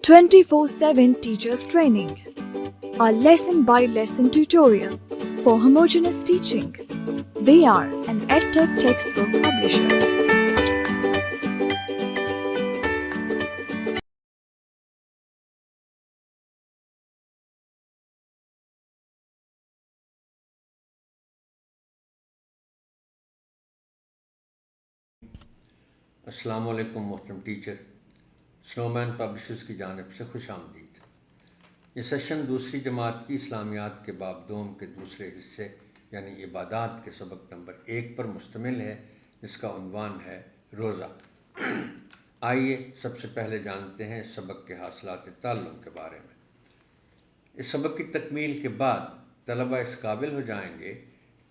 24/7 Teachers Training, a lesson-by-lesson tutorial for homogeneous teaching. We are an EdTech textbook publisher. अस्सलाम वालेकुम मोहतरम teacher, snowman publishers की जानिब से खुश आमदीद। ये सेशन दूसरी जमात की इस्लामियात के बाब दोम के दूसरे हिस्से यानी इबादात के सबक नंबर 1 पर मुश्तमिल है, जिसका उन्वान है रोज़ा। आइए सबसे पहले जानते हैं इस सबक के हासिलात ताल्लुम के बारे में। इस सबक की तकमील के बाद तलबा इस काबिल हो जाएंगे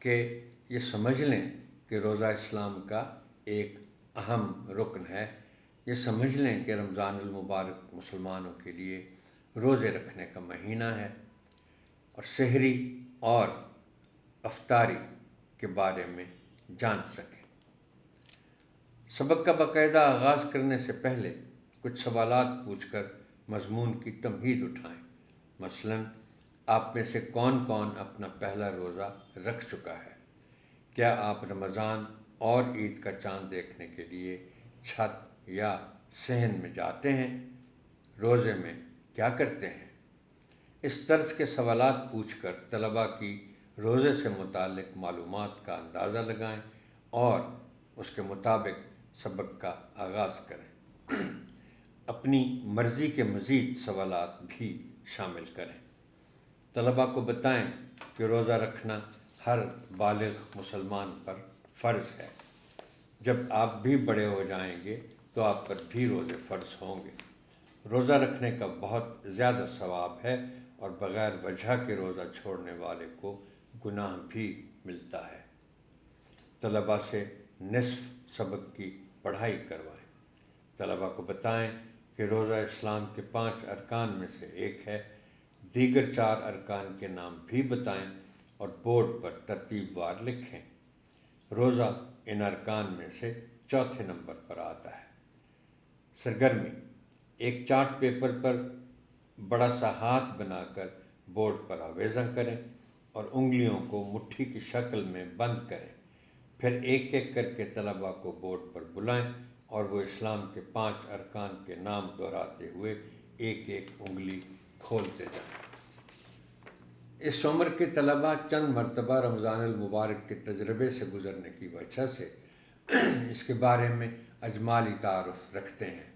कि ये समझ लें कि रोज़ा इस्लाम का एक अहम रुकन है। ये समझ लें कि रमज़ानुल मुबारक मुसलमानों के लिए रोज़े रखने का महीना है और सहरी और अफ्तारी के बारे में जान सकें। सबक का बाकायदा आगाज़ करने से पहले कुछ सवालात पूछकर मज़मून की तमहीद उठाएं। मसलन, आप में से कौन कौन अपना पहला रोज़ा रख चुका है? क्या आप रमज़ान और ईद का चाँद देखने के लिए छत या सहन में जाते हैं? रोज़े में क्या करते हैं? इस तर्ज के सवालात पूछकर तलबा की रोज़े से मुताल्लिक मालूमात का अंदाज़ा लगाएं और उसके मुताबिक सबक का आगाज़ करें। अपनी मर्ज़ी के मज़ीद सवालात भी शामिल करें। तलबा को बताएं कि रोज़ा रखना हर बालिग़ मुसलमान पर फ़र्ज़ है। जब आप भी बड़े हो जाएंगे तो आप पर भी रोज़े फ़र्ज़ होंगे। रोज़ा रखने का बहुत ज़्यादा सवाब है और बग़ैर वजह के रोज़ा छोड़ने वाले को गुनाह भी मिलता है। तलबा से निस्फ़ सबक की पढ़ाई करवाएं। तलबा को बताएं कि रोज़ा इस्लाम के 5 अरकान में से एक है। दीगर 4 अरकान के नाम भी बताएं और बोर्ड पर तरतीबवार लिखें। रोज़ा इन अरकान में से चौथे नंबर पर आता है। सरगर्मी, एक चार्ट पेपर पर बड़ा सा हाथ बनाकर बोर्ड पर आवेज़ा करें और उंगलियों को मुट्ठी की शक्ल में बंद करें। फिर एक एक करके तलबा को बोर्ड पर बुलाएं और वो इस्लाम के 5 अरकान के नाम दोहराते हुए एक एक उंगली खोलते जाएं। इस उम्र के तलबा चंद मरतबा रमज़ानुल मुबारक के तजर्बे से गुज़रने की वजह से इसके बारे में अजमाली तारुफ़ रखते हैं।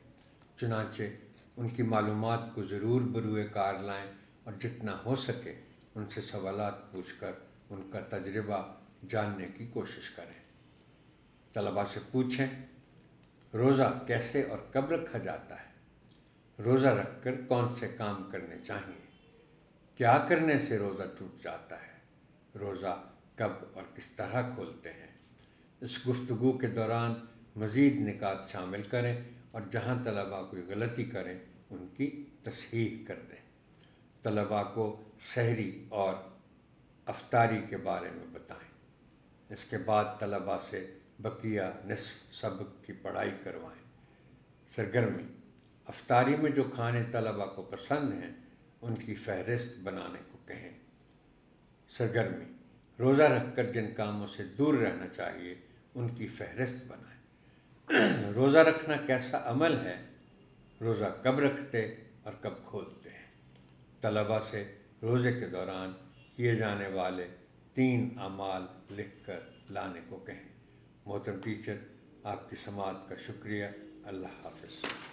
चुनांचे उनकी मालूमात को ज़रूर बरूए कार लाएं और जितना हो सके उनसे सवालात पूछकर उनका तजर्बा जानने की कोशिश करें। तलबा से पूछें, रोज़ा कैसे और कब रखा जाता है? रोज़ा रखकर कौन से काम करने चाहिए? क्या करने से रोज़ा टूट जाता है? रोज़ा कब और किस तरह खोलते हैं? इस गुफ्तगू के दौरान मज़ीद निकात शामिल करें और जहाँ तलबा कोई गलती करें उनकी तस्हीह कर दें। तलबा को सहरी और अफ्तारी के बारे में बताएं। इसके बाद तलबा से बकिया निस्फ़ सबक की पढ़ाई करवाएं। सरगर्मी, अफ्तारी में जो खाने तलबा को पसंद हैं उनकी फ़हरिस्त बनाने को कहें। सरगर्मी, रोज़ा रखकर जिन कामों से दूर रहना चाहिए उनकी फ़हरिस्त बनाएं। रोज़ा रखना कैसा अमल है? रोज़ा कब रखते और कब खोलते हैं? तलबा से रोज़े के दौरान किए जाने वाले 3 अमाल लिख कर लाने को कहें। मोहतरम टीचर, आपकी समाअत का शुक्रिया। अल्लाह हाफ़िज़।